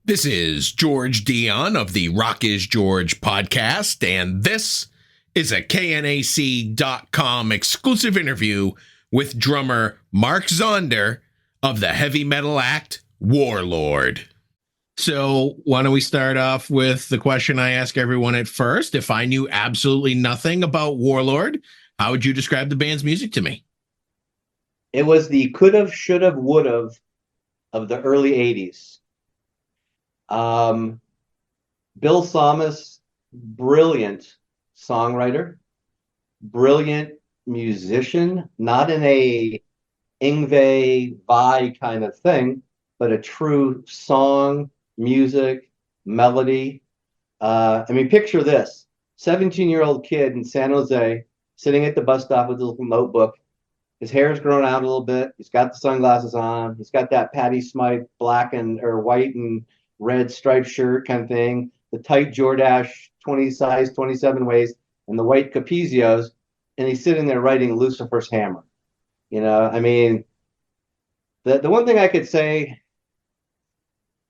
This is George Dionne of the Rock is George podcast, and this is a KNAC.com exclusive interview with drummer Mark Zonder of the heavy metal act Warlord. So why don't we start off with the question I ask everyone at first. If I knew absolutely nothing about Warlord, how would you describe the band's music to me? It was the could've, should've, would've of the early 80s. Bill Tsamis, brilliant songwriter, brilliant musician, not in a Yngwie Vai kind of thing, but a true song, music, melody. Picture this: 17-year-old kid in San Jose sitting at the bus stop with a little notebook. His hair's grown out a little bit. He's got the sunglasses on. He's got that Patty Smythe black or white and red striped shirt kind of thing, the tight Jordache 20 size 27 waist, and the white Capizios, and he's sitting there writing Lucifer's Hammer. The one thing I could say,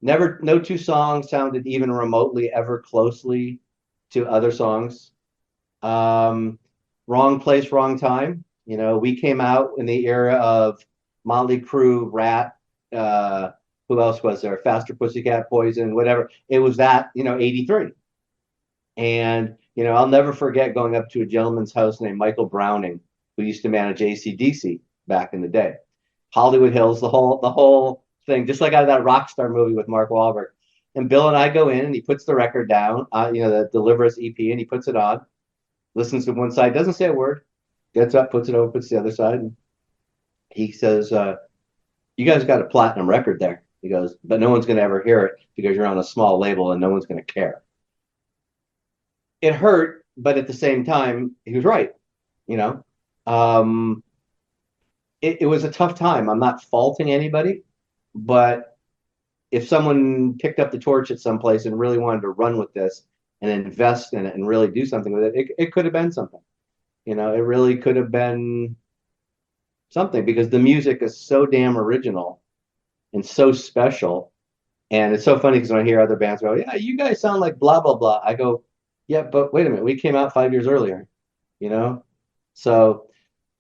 no two songs sounded even remotely ever closely to other songs. Wrong place, wrong time. We came out in the era of Motley Crue, Rat, who else was there? Faster Pussycat, Poison, whatever. It was that, 83. And, I'll never forget going up to a gentleman's house named Michael Browning, who used to manage AC/DC back in the day. Hollywood Hills, the whole thing, just like out of that Rockstar movie with Mark Wahlberg. And Bill and I go in, and he puts the record down, the Deliver Us EP, and he puts it on, listens to one side, doesn't say a word, gets up, puts it over, puts the other side, and he says, you guys got a platinum record there. He goes, but no one's going to ever hear it because you're on a small label and no one's going to care. It hurt, but at the same time, he was right. It was a tough time. I'm not faulting anybody, but if someone picked up the torch at some place and really wanted to run with this and invest in it and really do something with it, it could have been something. It really could have been something, because the music is so damn original and so special. And it's so funny because when I hear other bands go, yeah, you guys sound like blah, blah, blah. I go, yeah, but wait a minute. We came out 5 years earlier, So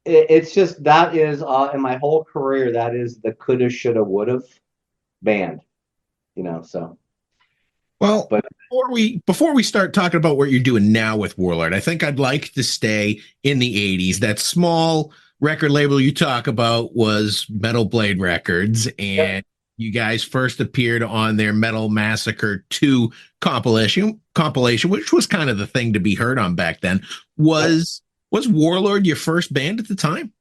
it's just, that is, in my whole career, that is the coulda, shoulda, woulda band, so. Well, but before we start talking about what you're doing now with Warlord, I think I'd like to stay in the 80s. That small record label you talk about was Metal Blade Records, and yep. You guys first appeared on their Metal Massacre 2 compilation, which was kind of the thing to be heard on back then. Was Warlord your first band at the time?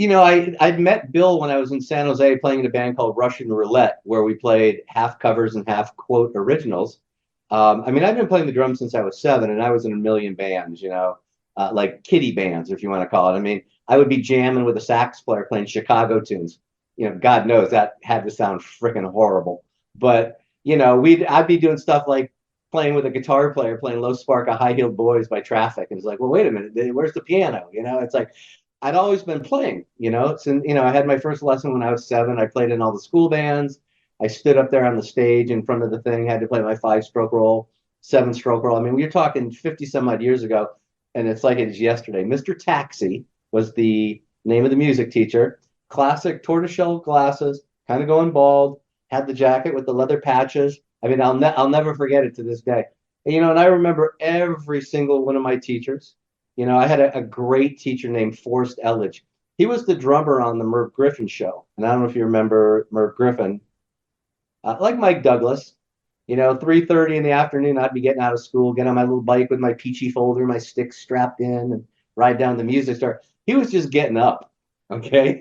I'd met Bill when I was in San Jose playing in a band called Russian Roulette, where we played half covers and half quote originals. I've been playing the drums since I was 7, and I was in a million bands, like kiddie bands, if you want to call it. I would be jamming with a sax player playing Chicago tunes. God knows that had to sound freaking horrible. But, I'd be doing stuff like playing with a guitar player, playing Low Spark of High Heeled Boys by Traffic. And it's like, well, wait a minute, where's the piano? It's like, I'd always been playing, since, I had my first lesson when I was 7. I played in all the school bands. I stood up there on the stage in front of the thing, had to play my 5-stroke roll, 7-stroke roll. We're talking 50 some odd years ago, and it's like it is yesterday. Mr. Taxi was the name of the music teacher. Classic tortoiseshell glasses, kind of going bald, had the jacket with the leather patches. I'll never forget it to this day. And I remember every single one of my teachers. I had a great teacher named Forrest Elledge. He was the drummer on the Merv Griffin show. And I don't know if you remember Merv Griffin. Like Mike Douglas, 3:30 in the afternoon, I'd be getting out of school, get on my little bike with my peachy folder, my sticks strapped in, and ride down the music store. He was just getting up. Okay.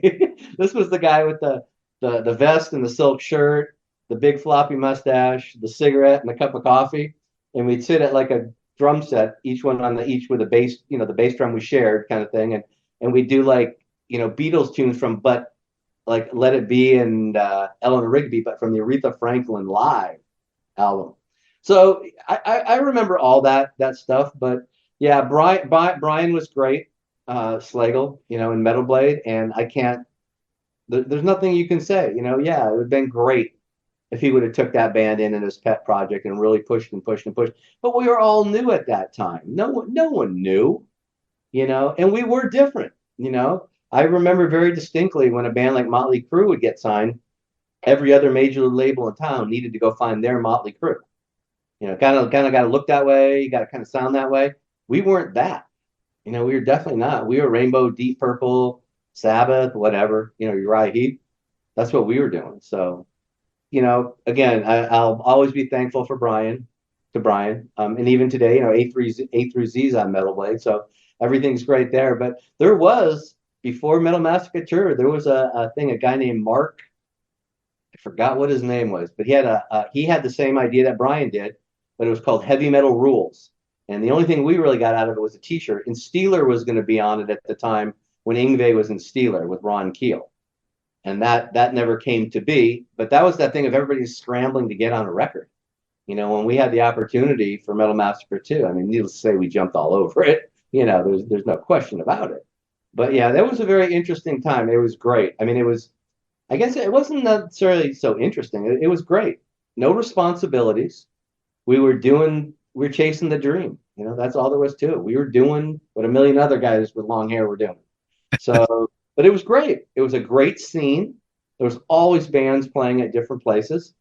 This was the guy with the vest and the silk shirt, the big floppy mustache, the cigarette and the cup of coffee. And we'd sit at like a drum set, each with a bass, the bass drum we shared kind of thing. And we'd do like, Beatles tunes from, but like Let It Be and Eleanor Rigby, but from the Aretha Franklin live album. So I remember all that stuff, but yeah, Brian was great. Slagle, in Metal Blade, and I can't. There's nothing you can say, yeah, it would have been great if he would have took that band in his pet project and really pushed and pushed and pushed. But we were all new at that time. No one knew, and we were different. I remember very distinctly when a band like Motley Crue would get signed, every other major label in town needed to go find their Motley Crue. Kind of got to look that way. You got to kind of sound that way. We weren't that. We were definitely not. We were Rainbow, Deep Purple, Sabbath, whatever. Uriah Heep. That's what we were doing. So, again, I'll always be thankful for Brian, and even today, A through Z's on Metal Blade. So everything's great there. But there was, before Metal Massacre, there was a guy named Mark. I forgot what his name was, but he had the same idea that Brian did, but it was called Heavy Metal Rules. And the only thing we really got out of it was a T-shirt. And Steeler was going to be on it at the time when Yngwie was in Steeler with Ron Keel. And that never came to be. But that was that thing of everybody scrambling to get on a record. When we had the opportunity for Metal Massacre 2, I mean, needless to say, we jumped all over it. There's no question about it. But yeah, that was a very interesting time. It was great. I mean, I guess it wasn't necessarily so interesting. It was great. No responsibilities. We were chasing the dream. That's all there was to it. We were doing what a million other guys with long hair were doing. So, but it was great. It was a great scene. There was always bands playing at different places.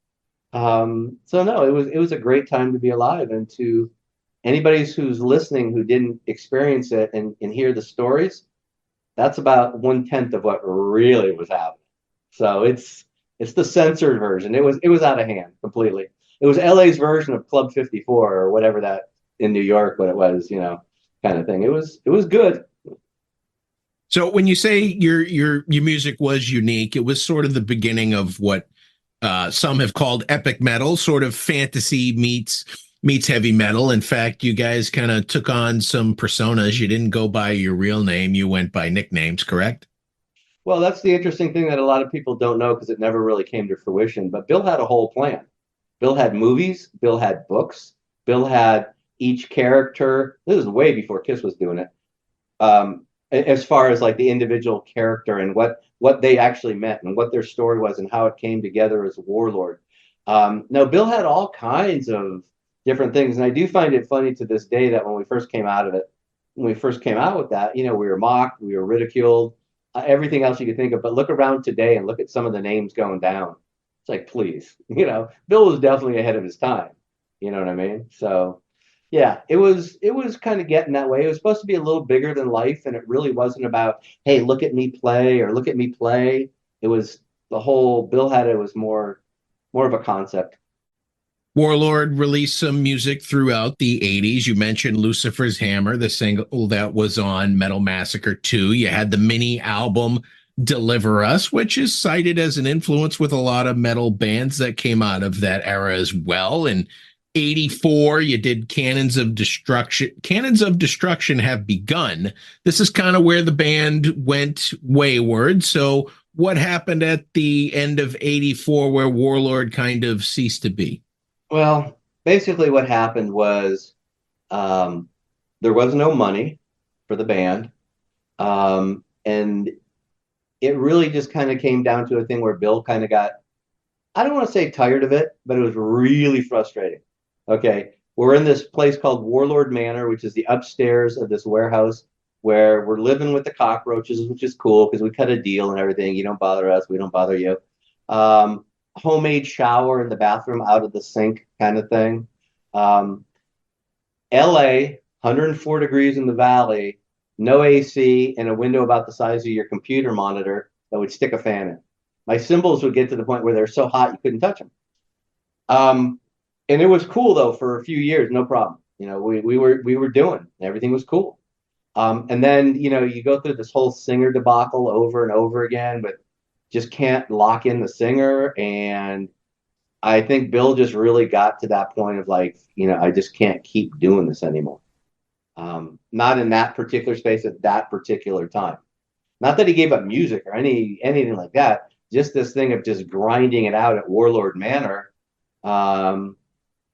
So no, it was a great time to be alive. And to anybody who's listening who didn't experience it and hear the stories, that's about 1/10 of what really was happening. So it's the censored version. It was out of hand completely. It was LA's version of Club 54 or whatever that in New York, what it was, kind of thing. It was good. So when you say your music was unique, it was sort of the beginning of what some have called epic metal, sort of fantasy meets heavy metal. In fact, you guys kind of took on some personas. You didn't go by your real name. You went by nicknames, correct? Well, that's the interesting thing that a lot of people don't know because it never really came to fruition. But Bill had a whole plan. Bill had movies. Bill had books. Bill had each character. This is way before Kiss was doing it. As far as like the individual character and what they actually meant and what their story was and how it came together as a warlord. No, Bill had all kinds of different things. And I do find it funny to this day that when we first came out with that, we were mocked, we were ridiculed, everything else you could think of. But look around today and look at some of the names going down. It's like, please, Bill was definitely ahead of his time. You know what I mean? So yeah, it was kind of getting that way. It was supposed to be a little bigger than life, and it really wasn't about, hey, look at me play or look at me play. It was the whole Bill had it was more of a concept. Warlord released some music throughout the 80s. You mentioned Lucifer's Hammer, the single that was on Metal Massacre 2. You had the mini album Deliver Us, which is cited as an influence with a lot of metal bands that came out of that era as well. In 84, you did Cannons of Destruction. Cannons of Destruction Have Begun. This is kind of where the band went wayward. So what happened at the end of 84 where Warlord kind of ceased to be? Well, basically what happened was there was no money for the band. And it really just kind of came down to a thing where Bill kind of got, I don't want to say tired of it, but it was really frustrating. Okay, we're in this place called Warlord Manor, which is the upstairs of this warehouse where we're living with the cockroaches, which is cool because we cut a deal and everything. You don't bother us, we don't bother you. Homemade shower in the bathroom out of the sink kind of thing. LA, 104 degrees in the valley, no AC, and a window about the size of your computer monitor that would stick a fan in. My cymbals would get to the point where they're so hot you couldn't touch them. And it was cool though for a few years, no problem. We were doing, everything was cool. And then you go through this whole singer debacle over and over again, but just can't lock in the singer. And I think Bill just really got to that point of like, I just can't keep doing this anymore. Not in that particular space at that particular time. Not that he gave up music or anything like that. Just this thing of just grinding it out at Warlord Manor. That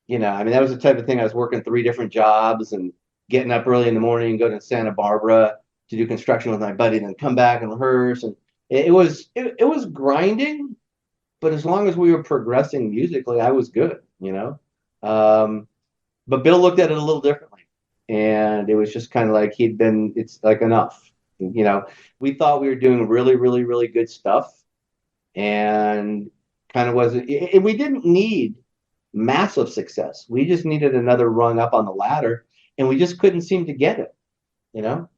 was the type of thing. I was working 3 different jobs and getting up early in the morning and go to Santa Barbara to do construction with my buddy, and then come back and rehearse. And it was grinding, but as long as we were progressing musically, I was good, you know. But Bill looked at it a little differently, and it was just kind of like it's like enough, you know. We thought we were doing really, really, really good stuff, and kind of wasn't. We didn't need massive success. We just needed another rung up on the ladder, and we just couldn't seem to get it, you know.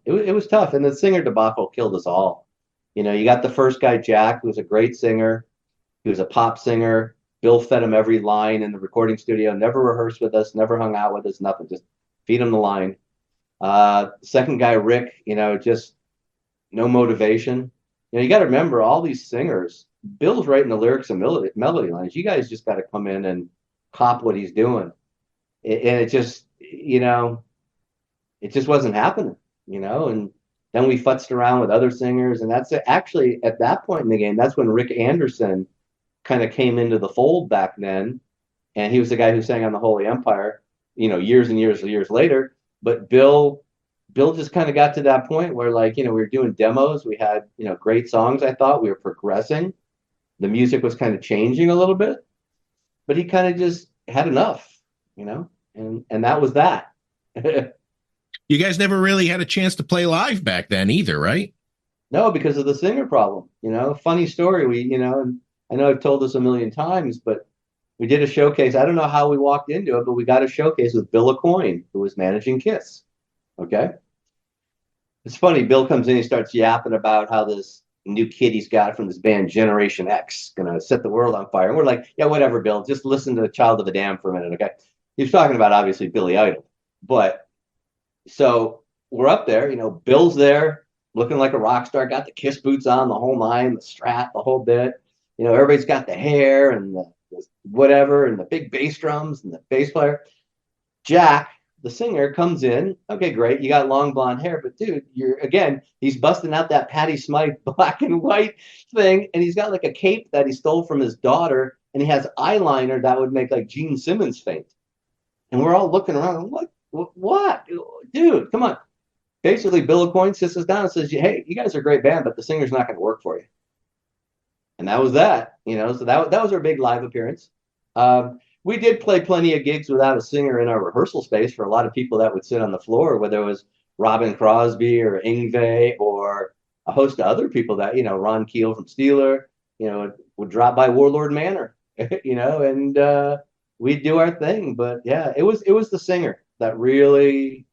It was tough, and the singer debacle killed us all. You know, you got the first guy, Jack, who was a great singer. He was a pop singer. Bill fed him every line in the recording studio, never rehearsed with us, never hung out with us, nothing, just feed him the line. Second guy, Rick, you know, just no motivation. You know, you got to remember all these singers, Bill's writing the lyrics and melody lines. You guys just got to come in and cop what he's doing. And it just, you know, it just wasn't happening, you know, and then we futzed around with other singers. And that's actually at that point in the game, that's when Rick Anderson kind of came into the fold back then. And he was the guy who sang on the Holy Empire, you know, years and years and years later. But Bill just kind of got to that point where, like, you know, we were doing demos. We had, you know, great songs. I thought we were progressing. The music was kind of changing a little bit, but he kind of just had enough, you know, and that was that. You guys never really had a chance to play live back then either, right? No, because of the singer problem. You know, funny story. You know, and I know I've told this a million times, but we did a showcase. I don't know how we walked into it, but we got a showcase with Bill Aucoin, who was managing Kiss. Okay. It's funny. Bill comes in, he starts yapping about how this new kid he's got from this band Generation X gonna set the world on fire. And we're like, yeah, whatever, Bill. Just listen to the Child of a Dam for a minute, okay? He was talking about obviously Billy Idol, but so we're up there. You know, Bill's there, looking like a rock star, got the Kiss boots on, the whole nine, the Strat, the whole bit. You know, everybody's got the hair and the whatever, and the big bass drums and the bass player. Jack, the singer, comes in. Okay, great. You got long blonde hair, but dude, he's busting out that Patti Smythe black and white thing, and he's got like a cape that he stole from his daughter, and he has eyeliner that would make like Gene Simmons faint. And we're all looking around, what? Dude, come on. Basically, Bill Aucoin sits us down and says, hey, you guys are a great band, but the singer's not going to work for you. And that was that, you know, so that was our big live appearance. We did play plenty of gigs without a singer in our rehearsal space for a lot of people that would sit on the floor, whether it was Robin Crosby or Yngwie or a host of other people that, you know, Ron Keel from Steeler, you know, would drop by Warlord Manor, you know, and we'd do our thing. But yeah, it was the singer that really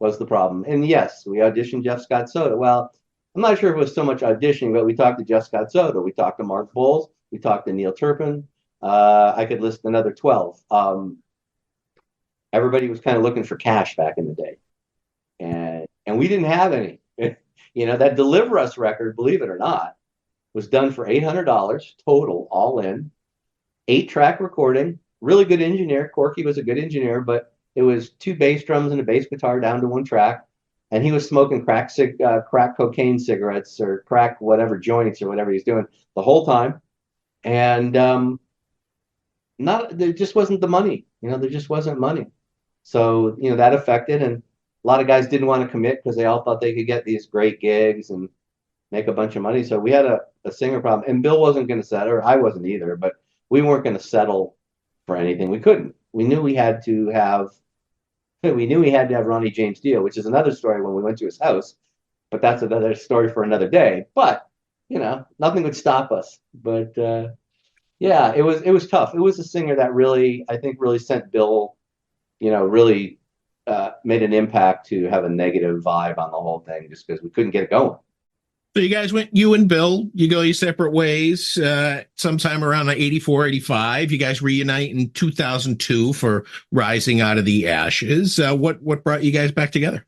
was the problem. And yes, we auditioned Jeff Scott Soto. Well, I'm not sure if it was so much auditioning, but we talked to Jeff Scott Soto. We talked to Mark Bowles. We talked to Neil Turpin. I could list another 12. Everybody was kind of looking for cash back in the day. And we didn't have any. You know, that Deliver Us record, believe it or not, was done for $800 total, all in. 8-track recording. Really good engineer. Corky was a good engineer, but it was 2 bass drums and a bass guitar down to 1 track. And he was smoking crack cocaine cigarettes or crack whatever joints or whatever he's doing the whole time. And there just wasn't the money. You know, there just wasn't money. So, you know, that affected. And a lot of guys didn't want to commit because they all thought they could get these great gigs and make a bunch of money. So we had a singer problem. And Bill wasn't going to settle, or I wasn't either, but we weren't going to settle for anything. We couldn't. We knew we had to have Ronnie James Dio, which is another story when we went to his house, but that's another story for another day. But, you know, nothing would stop us. But yeah, it was tough. It was a singer that really, I think, really sent Bill, you know, really made an impact to have a negative vibe on the whole thing just because we couldn't get it going. So you and Bill, you go your separate ways sometime around 84, 85. You guys reunite in 2002 for Rising Out of the Ashes. What brought you guys back together?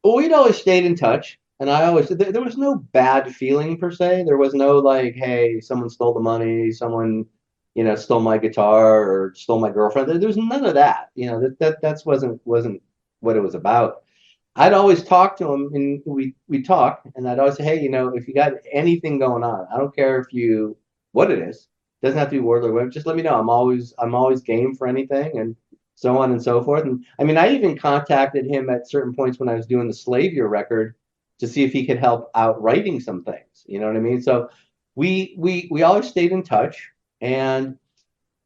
Well, we'd always stayed in touch. And there was no bad feeling per se. There was no like, hey, someone stole the money, someone, you know, stole my guitar or stole my girlfriend. There was none of that. You know, that wasn't what it was about. I'd always talk to him, and we talk, and I'd always say, hey, you know, if you got anything going on, I don't care what it is. It doesn't have to be Warlord Web. Just let me know. I'm always game for anything, and so on and so forth. And I mean, I even contacted him at certain points when I was doing the Slave Year record to see if he could help out writing some things. You know what I mean? So we always stayed in touch, and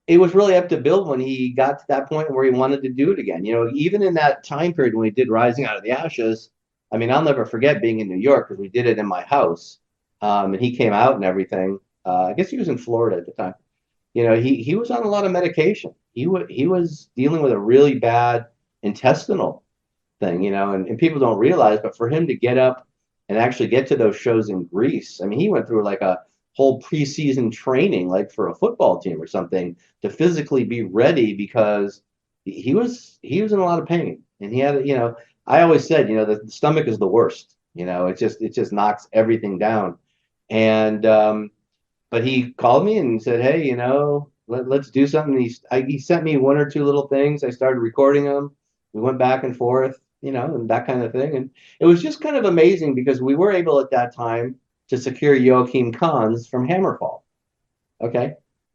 it was really up to Bill when he got to that point where he wanted to do it again. You know, even in that time period when we did Rising Out of the Ashes, I mean, I'll never forget being in New York because we did it in my house, and he came out and everything. I guess he was in Florida at the time. You know, he was on a lot of medication. He was dealing with a really bad intestinal thing, you know, and people don't realize, but for him to get up and actually get to those shows in Greece, I mean, he went through like a whole preseason training, like for a football team or something, to physically be ready because he was in a lot of pain, and he had, you know, I always said, you know, the stomach is the worst, you know, it just knocks everything down, and but he called me and said, hey, you know, let's do something. He sent me one or two little things. I started recording them. We went back and forth, you know, and that kind of thing. And it was just kind of amazing because we were able at that time to secure Joachim Kahns from Hammerfall. Okay.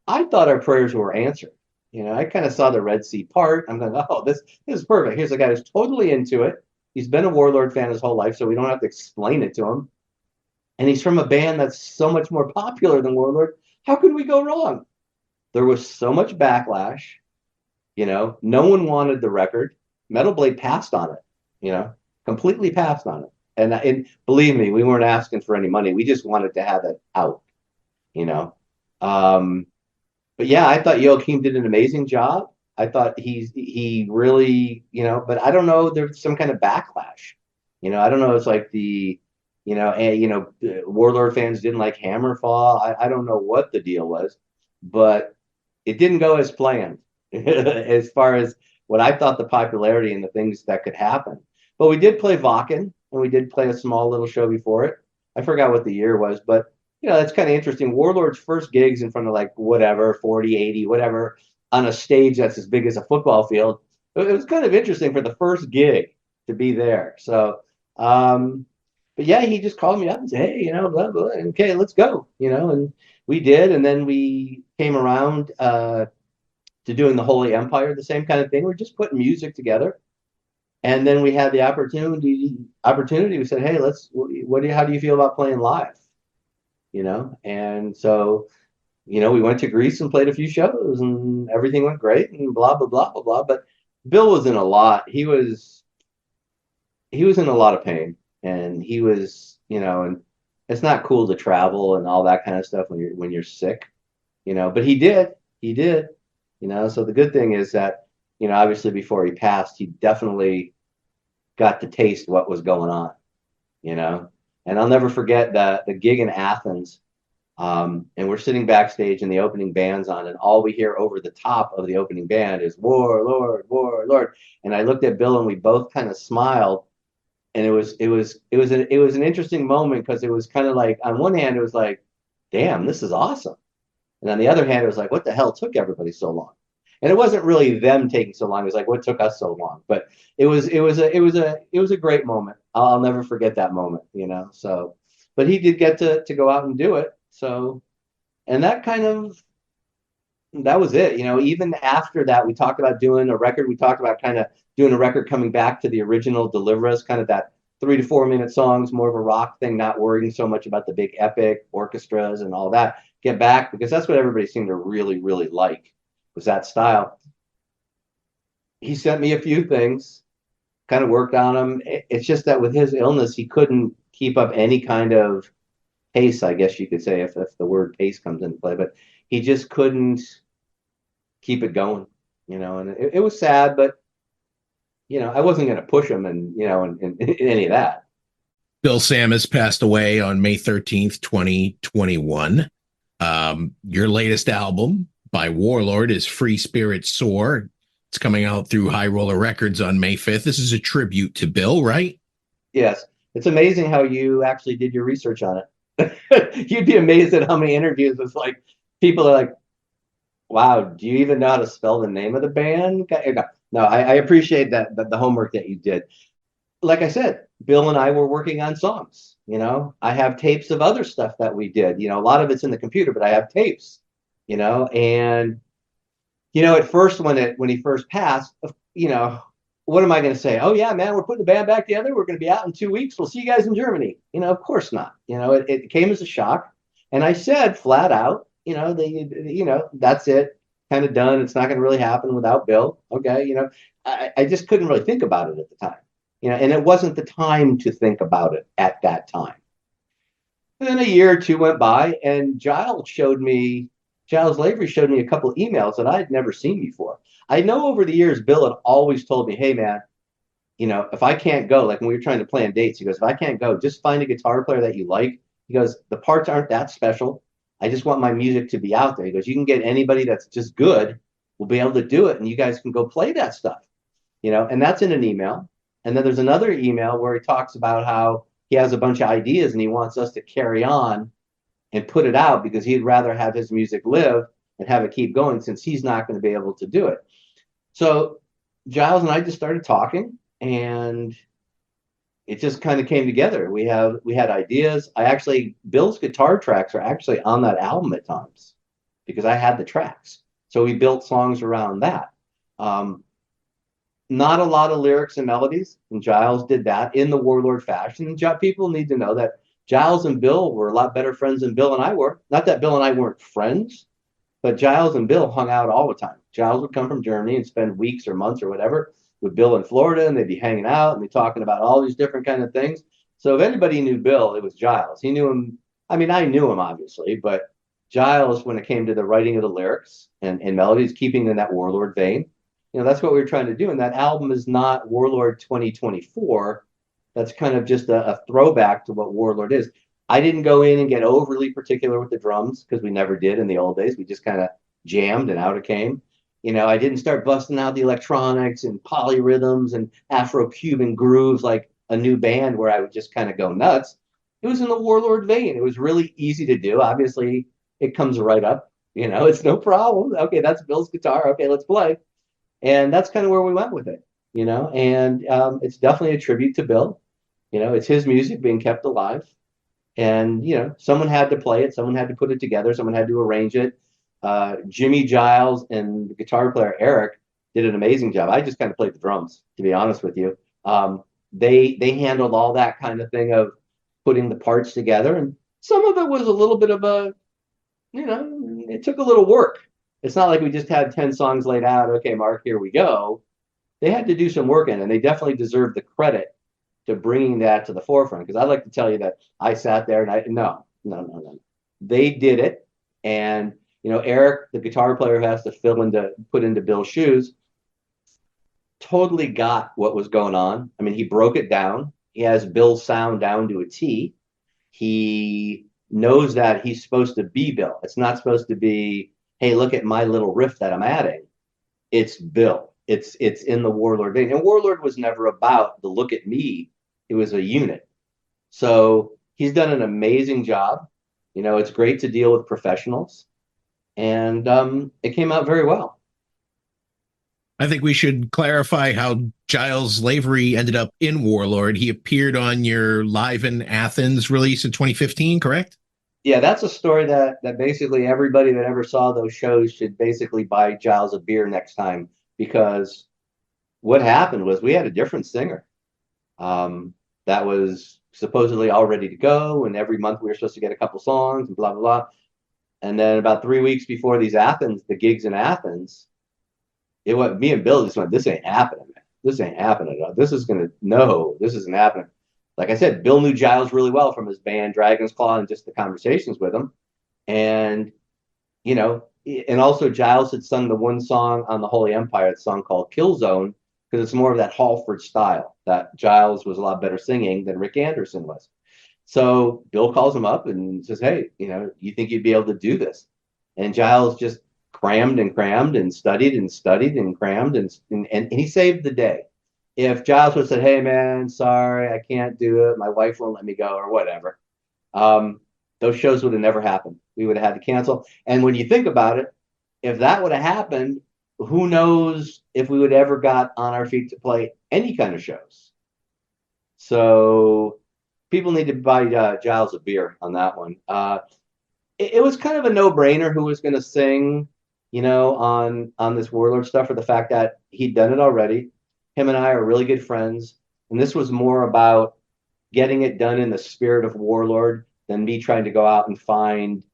I thought our prayers were answered. You know, I kind of saw the Red Sea part. I'm like, oh, this is perfect. Here's a guy who's totally into it. He's been a Warlord fan his whole life, so we don't have to explain it to him. And he's from a band that's so much more popular than Warlord. How could we go wrong? There was so much backlash. You know, no one wanted the record. Metal Blade passed on it, you know, completely passed on it. And believe me, we weren't asking for any money. We just wanted to have it out, you know. But yeah, I thought Joachim did an amazing job. I thought he really, you know, but I don't know, there's some kind of backlash. You know, I don't know, it's like Warlord fans didn't like Hammerfall. I don't know what the deal was, but it didn't go as planned as far as what I thought the popularity and the things that could happen. But we did play Wacken, and we did play a small little show before it. I forgot what the year was, but you know, that's kind of interesting. Warlord's first gigs in front of like whatever, 40, 80, whatever, on a stage that's as big as a football field. It was kind of interesting for the first gig to be there. So, but yeah, he just called me up and said, hey, you know, blah, blah, okay, let's go, you know, and we did. And then we came around to doing the Holy Empire, the same kind of thing. We're just putting music together. And then we had the opportunity. We said, hey, how do you feel about playing live? You know, and so, you know, we went to Greece and played a few shows, and everything went great, and blah blah blah blah blah. But Bill was in a lot. He was in a lot of pain, and he was, you know, and it's not cool to travel and all that kind of stuff when you're sick, you know. But he did, you know. So the good thing is that, you know, obviously before he passed, he definitely got to taste what was going on, you know. And I'll never forget the gig in Athens. And we're sitting backstage and the opening band's on, and all we hear over the top of the opening band is Warlord, Warlord. And I looked at Bill and we both kind of smiled. And it was an interesting moment because it was kind of like, on one hand, it was like, damn, this is awesome. And on the other hand, it was like, what the hell took everybody so long? And it wasn't really them taking so long. It was like, what took us so long? But it was a great moment. I'll never forget that moment, you know. So, but he did get to go out and do it. So, and that was it, you know. Even after that, we talked about doing a record. We talked about kind of doing a record coming back to the original Deliver Us, kind of that 3 to 4 minute songs, more of a rock thing, not worrying so much about the big epic orchestras and all that. Get back, because that's what everybody seemed to really, really like, was that style. He sent me a few things, kind of worked on them. It's just that with his illness, he couldn't keep up any kind of pace, I guess you could say, if the word pace comes into play, but he just couldn't keep it going, you know. And it was sad, but, you know, I wasn't going to push him and, you know, and any of that. Bill Tsamis passed away on May 13th, 2021. Your latest album by Warlord is Free Spirit Soar. It's coming out through High Roller Records on May 5th. This is a tribute to Bill, right? Yes. It's amazing how you actually did your research on it. You'd be amazed at how many interviews it's like people are like, wow, do you even know how to spell the name of the band? No, I appreciate that the homework that you did. Like I said, Bill and I were working on songs, you know. I have tapes of other stuff that we did, you know. A lot of it's in the computer, but I have tapes, you know. And, you know, at first when he first passed, you know, what am I going to say? Oh yeah, man, we're putting the band back together. We're going to be out in 2 weeks. We'll see you guys in Germany. You know, of course not. You know, it came as a shock. And I said flat out, that's it, kind of done. It's not going to really happen without Bill. Okay, I just couldn't really think about it at the time, and it wasn't the time to think about it at that time. And then a year or two went by, and Giles Lavery showed me a couple of emails that I had never seen before. I know over the years, Bill had always told me, hey, man, if I can't go, like when we were trying to plan dates, he goes, if I can't go, just find a guitar player that you like. He goes, the parts aren't that special. I just want my music to be out there. He goes, you can get anybody that's just good, will be able to do it, and you guys can go play that stuff, and that's in an email. And then there's another email where he talks about how he has a bunch of ideas and he wants us to carry on and put it out because he'd rather have his music live and have it keep going since he's not going to be able to do it. So Giles and I just started talking, and it just kind of came together. We had ideas. Bill's guitar tracks are actually on that album at times because I had the tracks. So we built songs around that. Not a lot of lyrics and melodies, and Giles did that in the Warlord fashion. And people need to know that Giles and Bill were a lot better friends than Bill and I were. Not that Bill and I weren't friends, but Giles and Bill hung out all the time. Giles would come from Germany and spend weeks or months or whatever with Bill in Florida, and they'd be hanging out and be talking about all these different kind of things. So if anybody knew Bill, it was Giles. He knew him. I mean, I knew him obviously, but Giles, when it came to the writing of the lyrics and melodies, keeping in that Warlord vein, that's what we were trying to do. And that album is not Warlord 2024. That's kind of just a throwback to what Warlord is. I didn't go in and get overly particular with the drums because we never did in the old days. We just kind of jammed and out it came. I didn't start busting out the electronics and polyrhythms and Afro-Cuban grooves like a new band where I would just kind of go nuts. It was in the Warlord vein. It was really easy to do. Obviously, it comes right up. It's no problem. Okay, that's Bill's guitar. Okay, let's play. And that's kind of where we went with it, and it's definitely a tribute to Bill. It's his music being kept alive. And, someone had to play it. Someone had to put it together. Someone had to arrange it. Jimmy Giles and the guitar player, Eric, did an amazing job. I just kind of played the drums, to be honest with you. They handled all that kind of thing of putting the parts together. And some of it was a little bit of it took a little work. It's not like we just had 10 songs laid out. Okay, Mark, here we go. They had to do some work in, and they definitely deserve the credit to bringing that to the forefront. Because I'd like to tell you that I sat there and no. They did it. And, Eric, the guitar player who has to put into Bill's shoes, totally got what was going on. I mean, he broke it down. He has Bill's sound down to a T. He knows that he's supposed to be Bill. It's not supposed to be, hey, look at my little riff that I'm adding. It's Bill. It's in the Warlord vein. And Warlord was never about the look at me. It was a unit. So he's done an amazing job. It's great to deal with professionals. And it came out very well. I think we should clarify how Giles Lavery ended up in Warlord. He appeared on your Live in Athens release in 2015, correct? Yeah, that's a story that basically everybody that ever saw those shows should basically buy Giles a beer next time, because what happened was we had a different singer that was supposedly all ready to go, and every month we were supposed to get a couple songs and blah, blah, blah. And then about 3 weeks before the gigs in Athens, me and Bill just went, this ain't happening, man. This ain't happening. This isn't happening. Like I said, Bill knew Giles really well from his band Dragon's Claw and just the conversations with him. And, and also Giles had sung the one song on the Holy Empire, the song called Kill Zone, because it's more of that Halford style that Giles was a lot better singing than Rick Anderson was. So Bill calls him up and says, hey, you think you'd be able to do this? And Giles just crammed and studied and crammed and he saved the day. If Giles would have said, hey, man, sorry, I can't do it, my wife won't let me go, or whatever, those shows would have never happened. We would have had to cancel. And when you think about it, if that would have happened, who knows if we would ever got on our feet to play any kind of shows. So people need to buy Giles a beer on that one. It was kind of a no-brainer who was going to sing, on this Warlord stuff, for the fact that he'd done it already. Him and I are really good friends, and this was more about getting it done in the spirit of Warlord. than me trying to go out and find,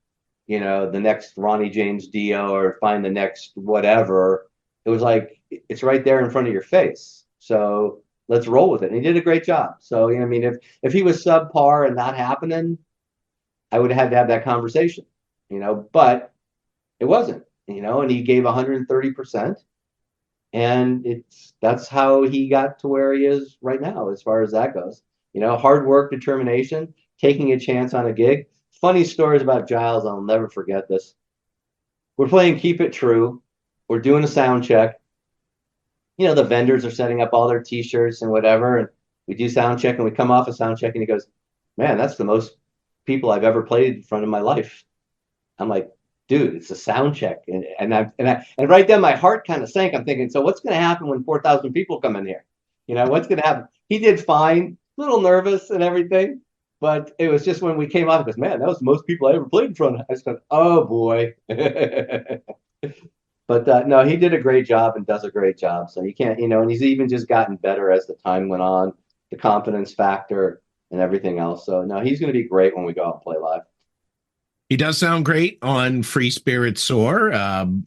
you know, the next Ronnie James Dio or find the next whatever. It was like, it's right there in front of your face. So let's roll with it. And he did a great job. So, you know, I mean, if he was subpar and not happening, I would have had to have that conversation, you know, but it wasn't, you know, and he gave 130%. And that's how he got to where he is right now, as far as that goes. You know, hard work, determination, taking a chance on a gig. Funny stories about Giles, I'll never forget this. We're playing Keep It True. We're doing a sound check. You know, the vendors are setting up all their t-shirts and whatever, and we do sound check, and we come off a sound check, and he goes, "Man, that's the most people I've ever played in front of my life." I'm like, dude, it's a sound check. And right then my heart kind of sank. I'm thinking, so what's going to happen when 4,000 people come in here? You know, what's going to happen? He did fine, a little nervous and everything, but it was just when we came off, he goes, "Man, that was the most people I ever played in front of." I said, "Oh boy." But no, he did a great job and does a great job. So you can't, you know, and he's even just gotten better as the time went on, the confidence factor and everything else. So no, he's going to be great when we go out and play live. He does sound great on Free Spirit Soar.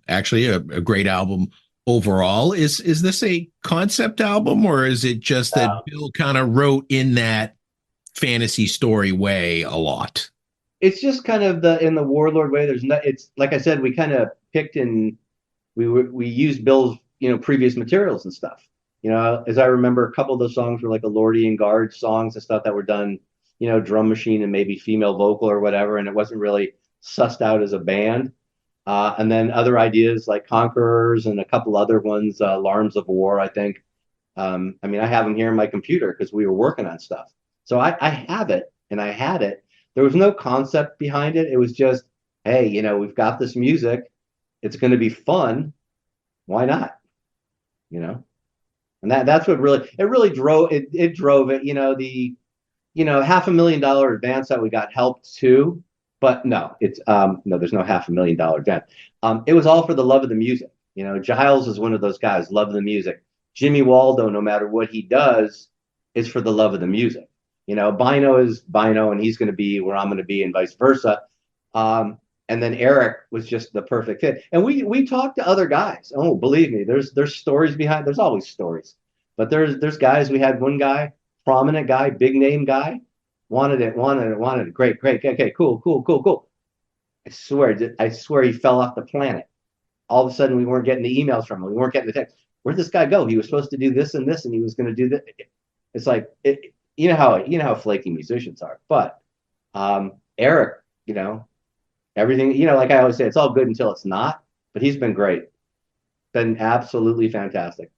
Actually, a great album overall. Is this a concept album, or is it just that Bill kind of wrote in that fantasy story way a lot? It's just kind of in the Warlord way. There's no, it's like I said, we kind of picked and we used Bill's, you know, previous materials and stuff. You know, as I remember, a couple of those songs were like Lordian Guard songs and stuff that were done, you know, drum machine and maybe female vocal or whatever, and it wasn't really sussed out as a band. And then other ideas like Conquerors and a couple other ones, Alarms of War, I think. I mean, I have them here in my computer because we were working on stuff. So I have it and I had it. There was no concept behind it. It was just, hey, you know, we've got this music. It's going to be fun. Why not? You know, and that's what really drove it. It drove it. You know, the $500,000 advance that we got helped too. But no, it's no, there's no $500,000 advance. It was all for the love of the music. You know, Giles is one of those guys, love the music. Jimmy Waldo, no matter what he does, is for the love of the music. You know, Bino is Bino, and he's going to be where I'm going to be, and vice versa. And then Eric was just the perfect fit. And we talked to other guys. Oh, believe me, there's stories behind. There's always stories, but there's guys. We had one guy, prominent guy, big name guy, wanted it. Great. Okay, cool. I swear he fell off the planet. All of a sudden, we weren't getting the emails from him. We weren't getting the text. Where'd this guy go? He was supposed to do this and this, and he was going to do that. It's like you know how flaky musicians are. But Eric, you know, everything, you know, like I always say, it's all good until it's not. But he's been great, been absolutely fantastic.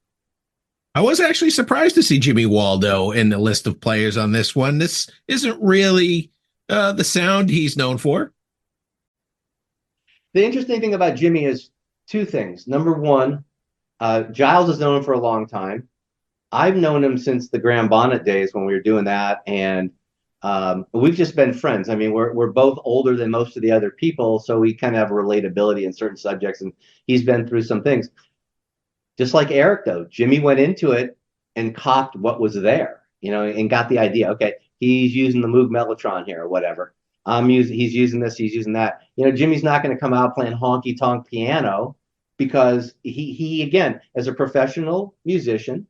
I was actually surprised to see Jimmy Waldo in the list of players on this one. This isn't really the sound he's known for. The interesting thing about Jimmy is two things. Number one, Giles has known him for a long time. I've known him since the Graham Bonnet days when we were doing that, and we've just been friends. I mean, we're both older than most of the other people, so we kind of have relatability in certain subjects, and he's been through some things. Just like Eric, though, Jimmy went into it and copped what was there, you know, and got the idea. Okay, he's using the Moog Mellotron here or whatever. He's using this, he's using that. You know, Jimmy's not going to come out playing honky tonk piano because he again, as a professional musician,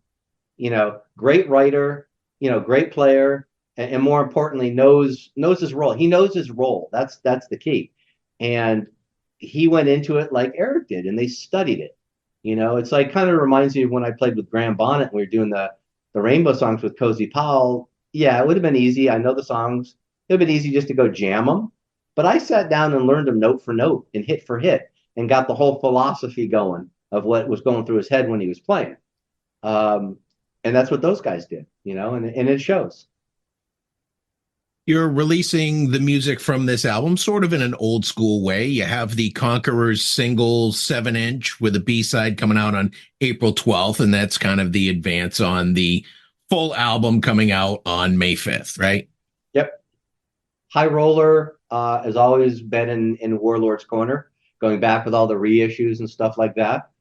you know, great writer, you know, great player, and more importantly, knows his role. He knows his role. That's the key. And he went into it like Eric did, and they studied it. You know, it's like kind of reminds me of when I played with Graham Bonnet and we were doing the Rainbow songs with Cozy Powell. Yeah, it would have been easy. I know the songs. It would have been easy just to go jam them. But I sat down and learned them note for note and hit for hit and got the whole philosophy going of what was going through his head when he was playing. And that's what those guys did, you know, and it shows. You're releasing the music from this album sort of in an old school way. You have the Conquerors single 7-inch with a B-side coming out on April 12th, and that's kind of the advance on the full album coming out on May 5th, right? Yep. High Roller has always been in Warlord's corner, going back with all the reissues and stuff like that.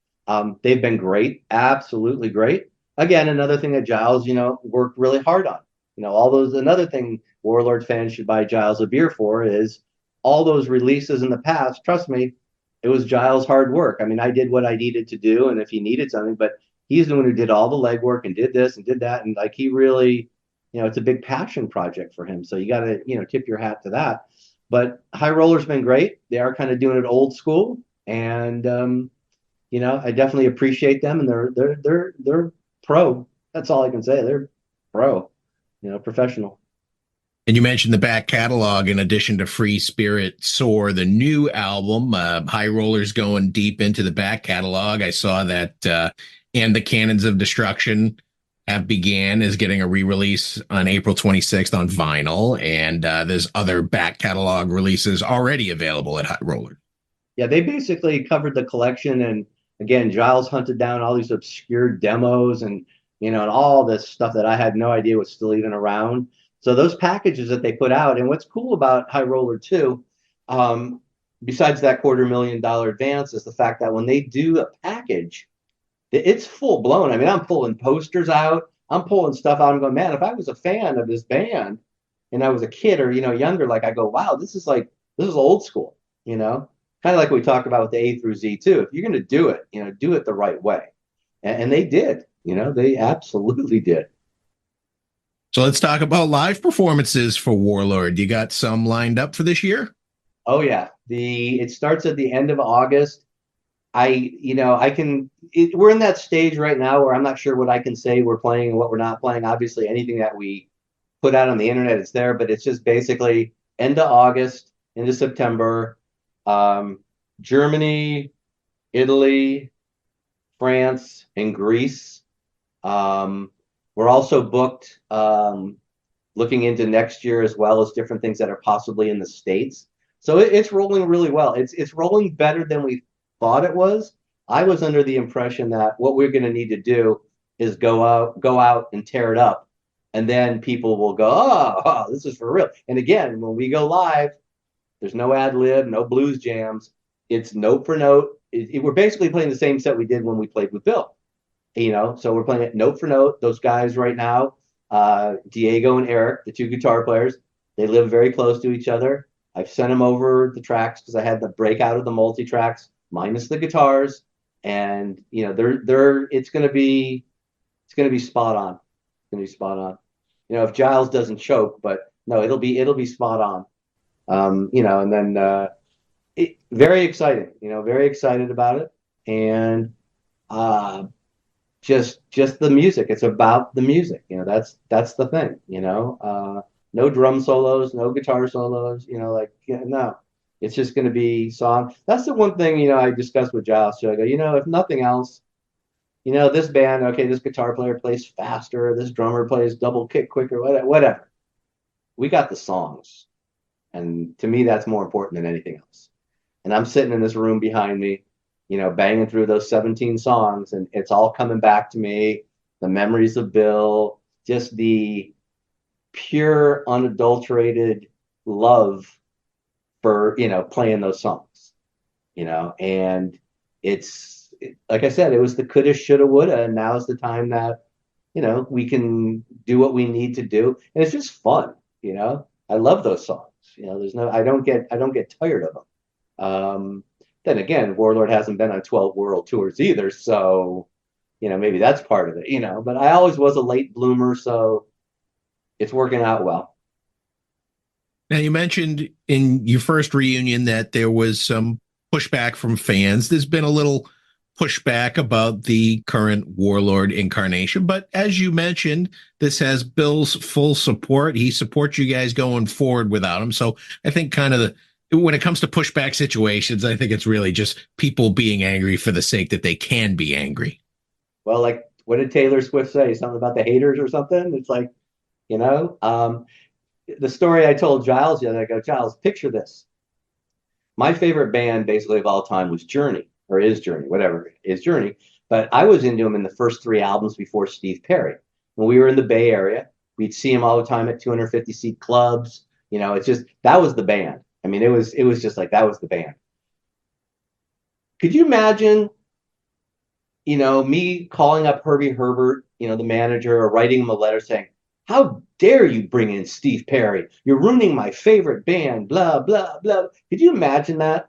They've been great, absolutely great. Again, another thing that Giles, you know, worked really hard on. all those. Another thing Warlord fans should buy Giles a beer for is all those releases in the past. Trust me, it was Giles' hard work. I mean, I did what I needed to do, and if he needed something, but he's the one who did all the legwork and did this and did that, and like he really, it's a big passion project for him. So you got to, tip your hat to that. But High Roller's been great. They are kind of doing it old school, and I definitely appreciate them, and they're pro. That's all I can say. They're pro, professional. And you mentioned the back catalog in addition to Free Spirit Soar, the new album. High Roller's going deep into the back catalog. I saw that And the Cannons of Destruction have began is getting a re-release on April 26th on vinyl. And there's other back catalog releases already available at High Roller. Yeah, they basically covered the collection. And again, Giles hunted down all these obscure demos and, and all this stuff that I had no idea was still even around. So those packages that they put out, and what's cool about High Roller too, besides that $250,000 advance, is the fact that when they do a package, it's full blown. I mean, I'm pulling posters out, I'm pulling stuff out. I'm going, man, if I was a fan of this band and I was a kid or younger, like I go, wow, this is old school, kind of like we talked about with the A through Z too. If you're going to do it, do it the right way, and they did. They absolutely did. So let's talk about live performances for Warlord. You got some lined up for this year? Oh yeah. It starts at the end of August. We're in that stage right now where I'm not sure what I can say we're playing and what we're not playing. Obviously anything that we put out on the internet is there, but it's just basically end of August into September. Germany, Italy, France, and Greece. We're also booked looking into next year as well as different things that are possibly in the States. So it's rolling really well. It's rolling better than we thought it was. I was under the impression that what we're going to need to do is go out and tear it up. And then people will go, oh, this is for real. And again, when we go live, there's no ad lib, no blues jams. It's note for note. We're basically playing the same set we did when we played with Bill. So we're playing it note for note. Those guys right now, Diego and Eric, the two guitar players, they live very close to each other. I've sent them over the tracks because I had the breakout of the multi-tracks minus the guitars, and it's gonna be spot on. It's gonna be spot on. If Giles doesn't choke, but no, it'll be spot on. And then very exciting. Very excited about it, and just the music. It's about the music. That's the thing. No drum solos, no guitar solos. No, it's just going to be song. That's the one thing I discussed with Giles. So I go, if nothing else, this band, okay, this guitar player plays faster, this drummer plays double kick quicker, whatever. We got the songs, and to me, that's more important than anything else. And I'm sitting in this room behind me, banging through those 17 songs, and it's all coming back to me. The memories of Bill, just the pure, unadulterated love for, playing those songs, and it's, like I said, it was the coulda, shoulda, woulda, and now's the time that, we can do what we need to do. And it's just fun. I love those songs. I don't get tired of them. Then again, Warlord hasn't been on 12 world tours either, so maybe that's part of it. But I always was a late bloomer, so it's working out well. Now, you mentioned in your first reunion that there was some pushback from fans. There's been a little pushback about the current Warlord incarnation, but as you mentioned, this has Bill's full support. He supports you guys going forward without him. So I think when it comes to pushback situations, I think it's really just people being angry for the sake that they can be angry. Well, like, what did Taylor Swift say? Something about the haters or something? It's like, the story I told Giles the other day, I go, Giles, picture this. My favorite band basically of all time was Journey, or is Journey, whatever is Journey. But I was into them in the first 3 albums before Steve Perry. When we were in the Bay Area, we'd see them all the time at 250-seat clubs. It's just, that was the band. I mean, it was just like, that was the band. Could you imagine, me calling up Herbie Herbert, the manager, or writing him a letter saying, how dare you bring in Steve Perry? You're ruining my favorite band, blah, blah, blah. Could you imagine that?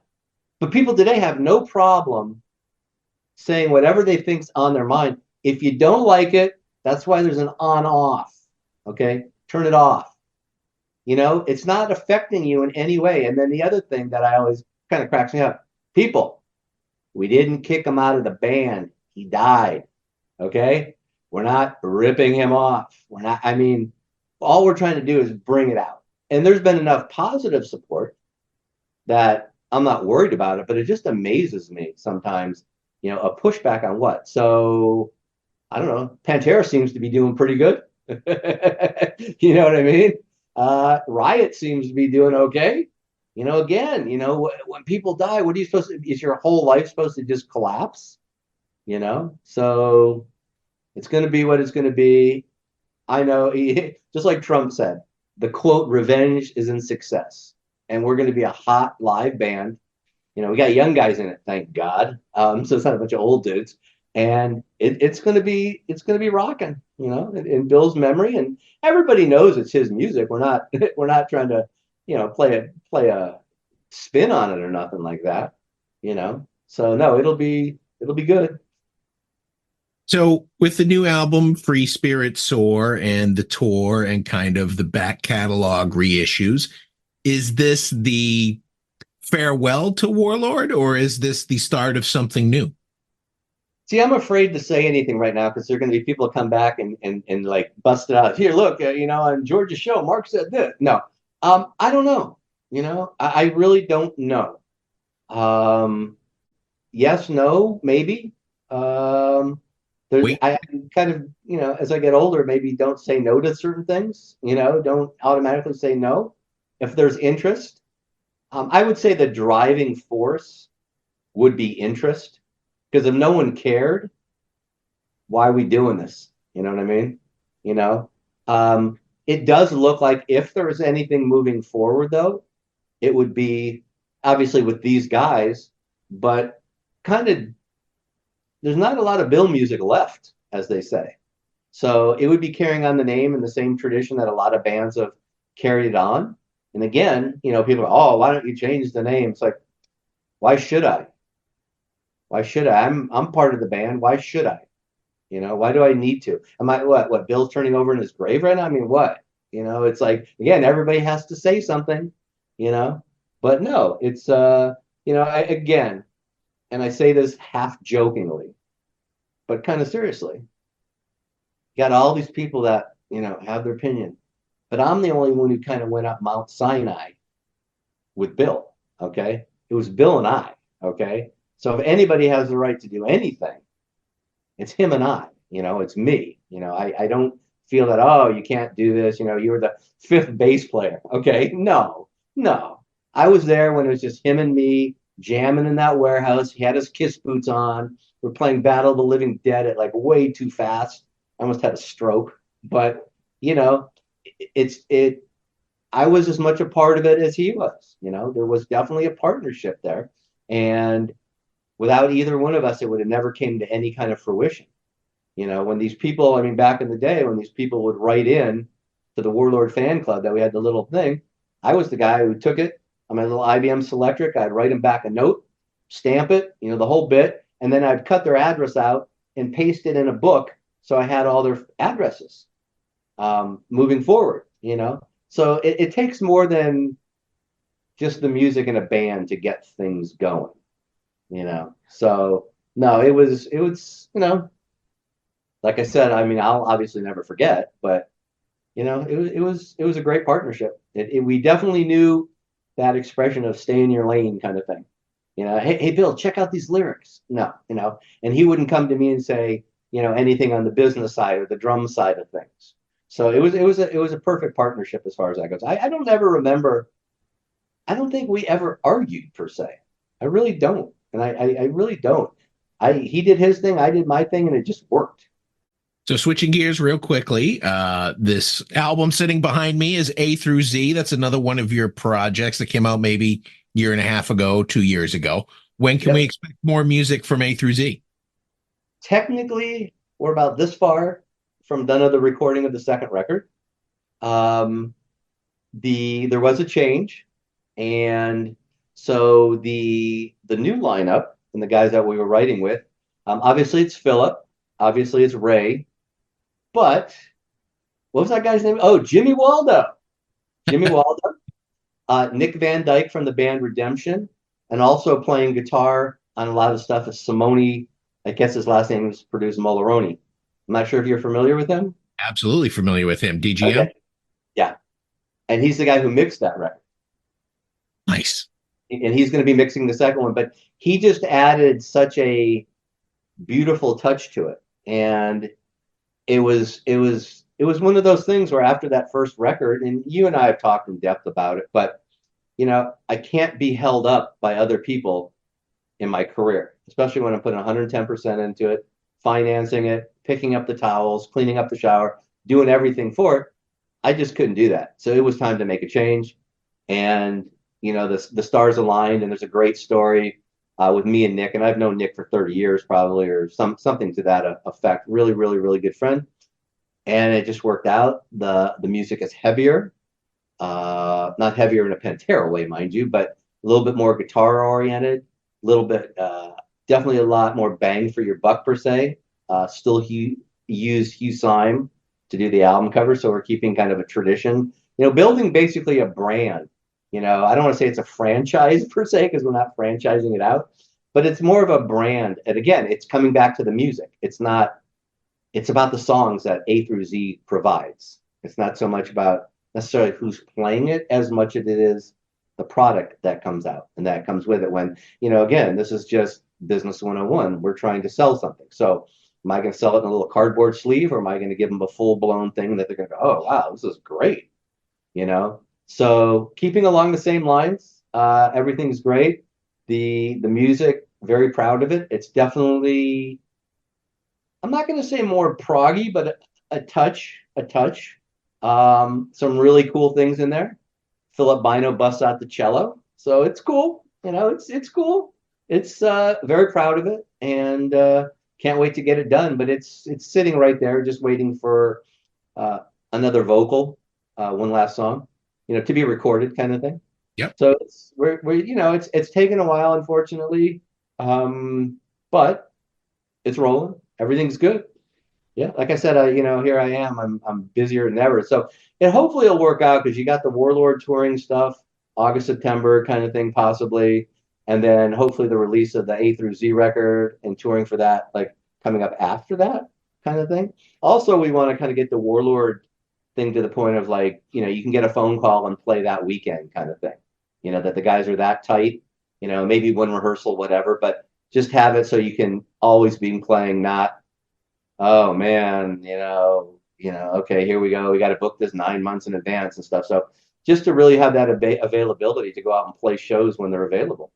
But people today have no problem saying whatever they think's on their mind. If you don't like it, that's why there's an on-off, okay? Turn it off. You know, it's not affecting you in any way. And then the other thing that I always kind of cracks me up, people, we didn't kick him out of the band. He died, okay? We're not ripping him off. We're not, I mean, all we're trying to do is bring it out. And there's been enough positive support that I'm not worried about it, but it just amazes me sometimes, you know, a pushback on what? So, I don't know, Pantera seems to be doing pretty good. You know what I mean? Riot seems to be doing okay. You know, again, you know, when people die, what are you supposed to, is your whole life supposed to just collapse? You know, so it's going to be what it's going to be. I know, just like Trump said, the quote, revenge is in success. And we're going to be a hot live band. You know, we got young guys in it, thank God. So it's not a bunch of old dudes. And it's going to be rocking, you know, in Bill's memory. And everybody knows it's his music. We're not trying to, you know, play a spin on it or nothing like that, you know. So no, it'll be good. So with the new album, Free Spirit Soar, and the tour and kind of the back catalog reissues, is this the farewell to Warlord, or is this the start of something new? See, I'm afraid to say anything right now because there are going to be people come back and like bust it out. Here, look, you know, on George's show, Mark said this. No, I don't know. You know, I really don't know. Yes, no, maybe. I kind of, you know, as I get older, maybe don't say no to certain things. You know, don't automatically say no if there's interest. I would say the driving force would be interest. Because if no one cared, why are we doing this? You know what I mean? You know, it does look like if there is anything moving forward, though, it would be obviously with these guys, but kind of there's not a lot of Bill music left, as they say. So it would be carrying on the name and the same tradition that a lot of bands have carried on. And again, you know, people are, oh, why don't you change the name? It's like, why should I? Why should I? I'm part of the band. Why should I? You know, why do I need to? Am I what Bill's turning over in his grave right now? I mean, what? You know, it's like, again, everybody has to say something, you know, but no, it's you know, again, and I say this half jokingly, but kind of seriously. You got all these people that, you know, have their opinion, but I'm the only one who kind of went up Mount Sinai with Bill. Okay. It was Bill and I. Okay. So if anybody has the right to do anything, it's him and I, you know, it's me. You know, I don't feel that, oh, you can't do this. You know, you were the fifth bass player. Okay. No. I was there when it was just him and me jamming in that warehouse. He had his Kiss boots on. We're playing Battle of the Living Dead at like way too fast. I almost had a stroke, but you know, I was as much a part of it as he was. You know, there was definitely a partnership there. And without either one of us, it would have never came to any kind of fruition. You know, when these people, I mean, back in the day, when these people would write in to the Warlord fan club that we had the little thing, I was the guy who took it on my little IBM Selectric. I'd write them back a note, stamp it, you know, the whole bit, and then I'd cut their address out and paste it in a book. So I had all their addresses moving forward, you know. So it takes more than just the music in a band to get things going, you know. So no, it was, you know, like I said, I mean, I'll obviously never forget, but you know, it was a great partnership. We definitely knew that expression of stay in your lane kind of thing. You know, hey Bill, check out these lyrics. No, you know, and he wouldn't come to me and say, you know, anything on the business side or the drum side of things. So it was a perfect partnership as far as that goes. I don't ever remember. I don't think we ever argued per se. I really don't, and I really don't. He did his thing, I did my thing, and it just worked. So switching gears real quickly, this album sitting behind me is A through Z. That's another one of your projects that came out maybe a year and a half ago, 2 years ago. When can we expect more music from A through Z? Technically, we're about this far from done of the recording of the second record. Um, there was a change, and so the new lineup and the guys that we were writing with, obviously it's Philip, obviously it's Ray, but what was that guy's name? Oh, Jimmy Waldo. Jimmy Waldo, Nick Van Dyke from the band Redemption, and also playing guitar on a lot of stuff is Simone. I guess his last name is produced Molaroni. I'm not sure if you're familiar with him. Absolutely familiar with him. DGM. Okay, yeah, and he's the guy who mixed that record, Nice. and he's going to be mixing the second one. But he just added such a beautiful touch to it, and it was one of those things where after that first record, and you and I have talked in depth about it, but I can't be held up by other people in my career, especially when I'm putting 110% into it, financing it, picking up the towels, cleaning up the shower, doing everything for it. I just couldn't do that. So it was time to make a change. And, the stars aligned, and there's a great story with me and Nick. And I've known Nick for 30 years, probably, or something to that effect. Really, really, really good friend. And it just worked out. The music is heavier, not heavier in a Pantera way, mind you, but a little bit more guitar oriented, a little bit, definitely a lot more bang for your buck per se. Still use Hugh Syme to do the album cover, so we're keeping kind of a tradition, building basically a brand. I don't want to say it's a franchise per se because we're not franchising it out, but it's more of a brand. And again, it's coming back to the music. It's about the songs that A through Z provides. It's not so much about necessarily who's playing it as much as it is the product that comes out and that comes with it. When, again, this is just business 101. We're trying to sell something. So am I going to sell it in a little cardboard sleeve, or am I going to give them a full blown thing that they're going to go, oh, wow, this is great. So keeping along the same lines, everything's great. The music, very proud of it. It's definitely, I'm not going to say more proggy, but a touch. Some really cool things in there. Philip Bino busts out the cello, so it's cool. It's cool. It's very proud of it, and can't wait to get it done. But it's sitting right there, just waiting for another vocal, one last song, to be recorded, kind of thing. Yep. So we're it's taken a while, unfortunately, but it's rolling. Everything's good. Yeah, like I said, here I am. I'm busier than ever. So it hopefully it'll work out because you got the Warlord touring stuff, August, September kind of thing, possibly, and then hopefully the release of the A through Z record and touring for that, like coming up after that kind of thing. Also, we want to kind of get the Warlord thing to the point of like, you can get a phone call and play that weekend kind of thing. That the guys are that tight. Maybe one rehearsal, whatever, but just have it so you can always be playing, not, oh man, okay, here we go. We got to book this 9 months in advance and stuff. So just to really have that availability to go out and play shows when they're available.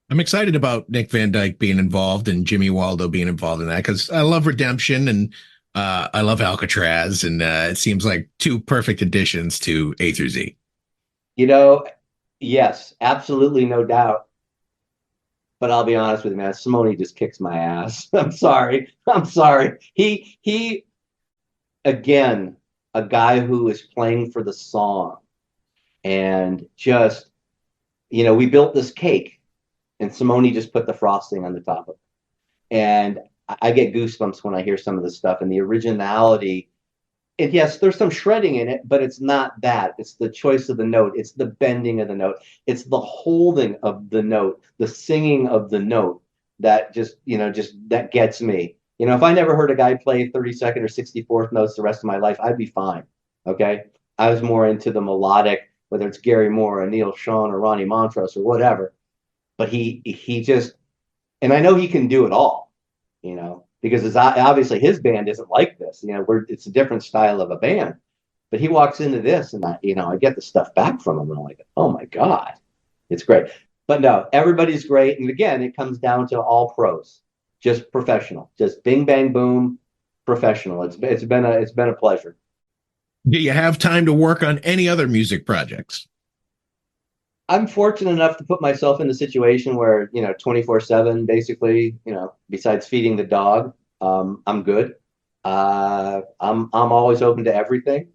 I'm excited about Nick Van Dyke being involved and Jimmy Waldo being involved in that because I love Redemption and I love Alcatraz, and it seems like two perfect additions to A through Z. Yes, absolutely, no doubt. But I'll be honest with you, man, Simone just kicks my ass. I'm sorry. He again, a guy who is playing for the song, and just, we built this cake, and Simone just put the frosting on the top of it. And I get goosebumps when I hear some of this stuff and the originality. And yes, there's some shredding in it, but it's not that. It's the choice of the note. It's the bending of the note. It's the holding of the note, the singing of the note that just that gets me. If I never heard a guy play 32nd or 64th notes the rest of my life, I'd be fine. Okay. I was more into the melodic, whether it's Gary Moore or Neil Schon or Ronnie Montrose or whatever. But he just, and I know he can do it all, because it's obviously his band isn't like this. It's a different style of a band. But he walks into this, and I get the stuff back from him, and I'm like, oh my God, it's great. But no, everybody's great. And again, it comes down to all pros, just professional, just bing bang boom, professional. It's been a pleasure. Do you have time to work on any other music projects? I'm fortunate enough to put myself in the situation where, 24/7, basically, besides feeding the dog, I'm good. I'm always open to everything.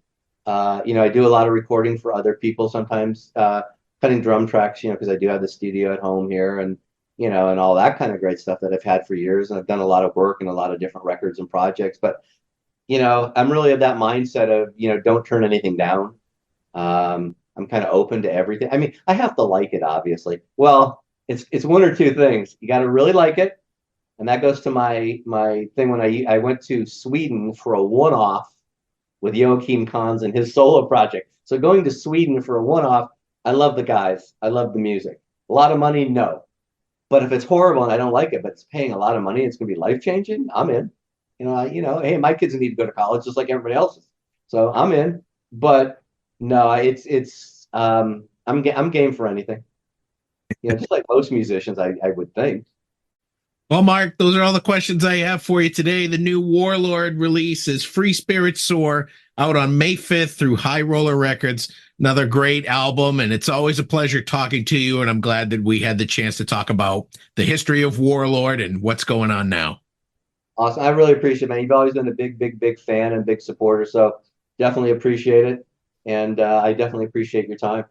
I do a lot of recording for other people sometimes, cutting drum tracks, because I do have the studio at home here and, and all that kind of great stuff that I've had for years. And I've done a lot of work and a lot of different records and projects. But, I'm really of that mindset of, don't turn anything down. I'm kind of open to everything. I mean, I have to like it, obviously. Well, it's one or two things. You got to really like it. And that goes to my thing when I went to Sweden for a one-off with Joachim Kahns and his solo project. So going to Sweden for a one-off, I love the guys. I love the music. A lot of money, no. But if it's horrible and I don't like it, but it's paying a lot of money, it's going to be life-changing, I'm in. Hey, my kids need to go to college just like everybody else's. So I'm in. But no, I'm game for anything. Just like most musicians, I would think. Well, Mark, those are all the questions I have for you today. The new Warlord release is Free Spirit Soar, out on May 5th through High Roller Records. Another great album, and it's always a pleasure talking to you, and I'm glad that we had the chance to talk about the history of Warlord and what's going on now. Awesome. I really appreciate it, man. You've always been a big, big, big fan and big supporter, so definitely appreciate it, and I definitely appreciate your time.